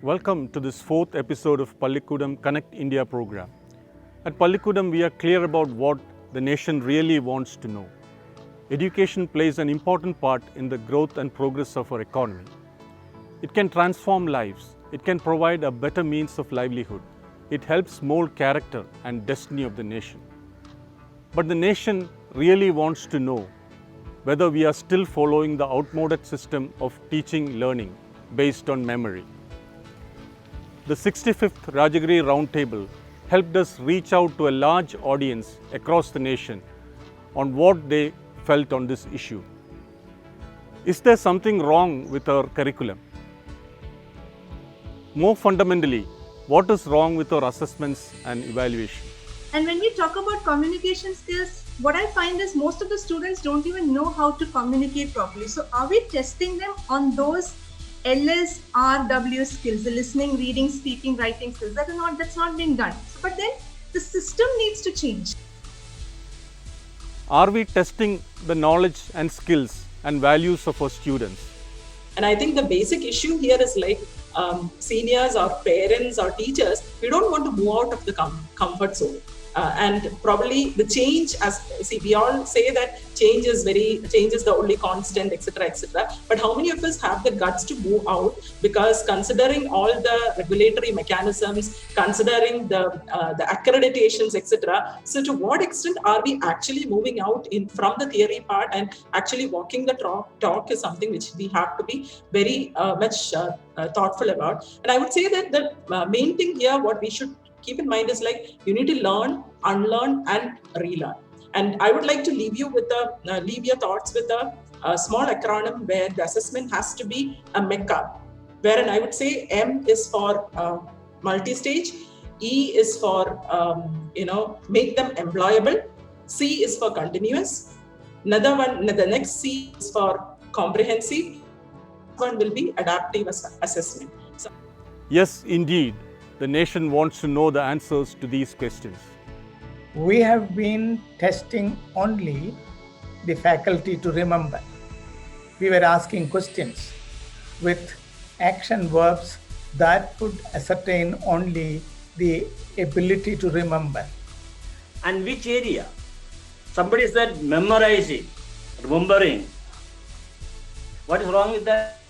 Welcome to this fourth episode of Pallikudam Connect India program. At Pallikudam, we are clear about what the nation really wants to know. Education plays an important part in the growth and progress of our economy. It can transform lives. It can provide a better means of livelihood. It helps mold character and destiny of the nation. But the nation really wants to know whether we are still following the outmoded system of teaching learning based on memory. The 65th Rajagiri Roundtable helped us reach out to a large audience across the nation on what they felt on this issue. Is there something wrong with our curriculum? More fundamentally, what is wrong with our assessments and evaluation? And when we talk about communication skills, what I find is most of the students don't even know how to communicate properly. So are we testing them on those LSRW skills, the listening, reading, speaking, writing skills? That's not being done. But then the system needs to change. Are we testing the knowledge and skills and values of our students? And I think the basic issue here is seniors or parents or teachers, we don't want to move out of the comfort zone. And probably the change, we all say that change is the only constant, etc., etc. But how many of us have the guts to move out? Because considering all the regulatory mechanisms, considering the accreditations, etc. So to what extent are we actually moving out from the theory part and actually walking the talk is something which we have to be very much thoughtful about. And I would say that the main thing here, what we should keep in mind is you need to learn, unlearn, and relearn. And I would like to leave your thoughts with a small acronym where the assessment has to be a MECCA, wherein I would say M is for multi-stage, E is for make them employable, C is for continuous, the next C is for comprehensive, one will be adaptive assessment. So, yes, indeed. The nation wants to know the answers to these questions. We have been testing only the faculty to remember. We were asking questions with action verbs that would ascertain only the ability to remember. And which area? Somebody said memorizing, remembering. What is wrong with that?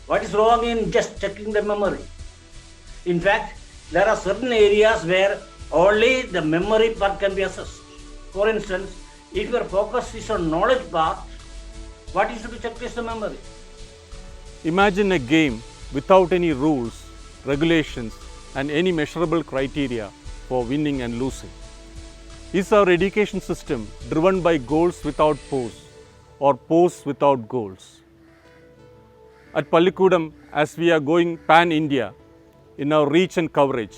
What is wrong in just checking the memory? In fact, there are certain areas where only the memory part can be assessed. For instance, if your focus is on knowledge part, what is to be checked is the memory. Imagine a game without any rules, regulations, and any measurable criteria for winning and losing. Is our education system driven by goals without pose or pose without goals? At Pallikudam, as we are going pan-India in our reach and coverage,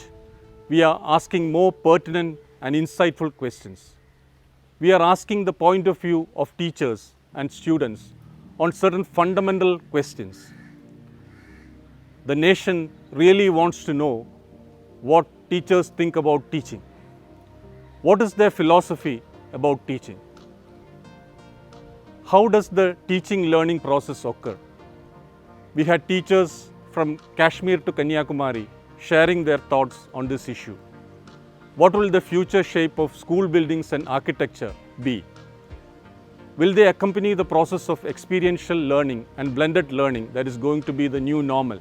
we are asking more pertinent and insightful questions. We are asking the point of view of teachers and students on certain fundamental questions. The nation really wants to know what teachers think about teaching. What is their philosophy about teaching? How does the teaching learning process occur? We had teachers from Kashmir to Kanyakumari sharing their thoughts on this issue. What will the future shape of school buildings and architecture be? Will they accompany the process of experiential learning and blended learning that is going to be the new normal?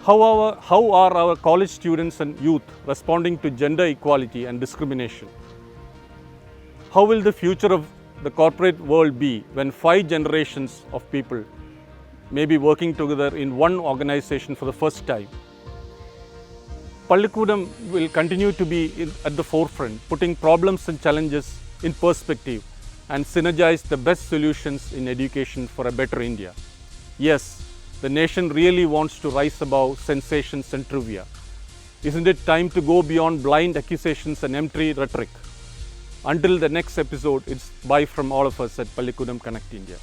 How are our college students and youth responding to gender equality and discrimination? How will the future of the corporate world be when 5 generations of people may be working together in one organization for the first time? Pallikudam will continue to be at the forefront, putting problems and challenges in perspective and synergize the best solutions in education for a better India. Yes, the nation really wants to rise above sensations and trivia. Isn't it time to go beyond blind accusations and empty rhetoric? Until the next episode, it's bye from all of us at Pallikudam Connect India.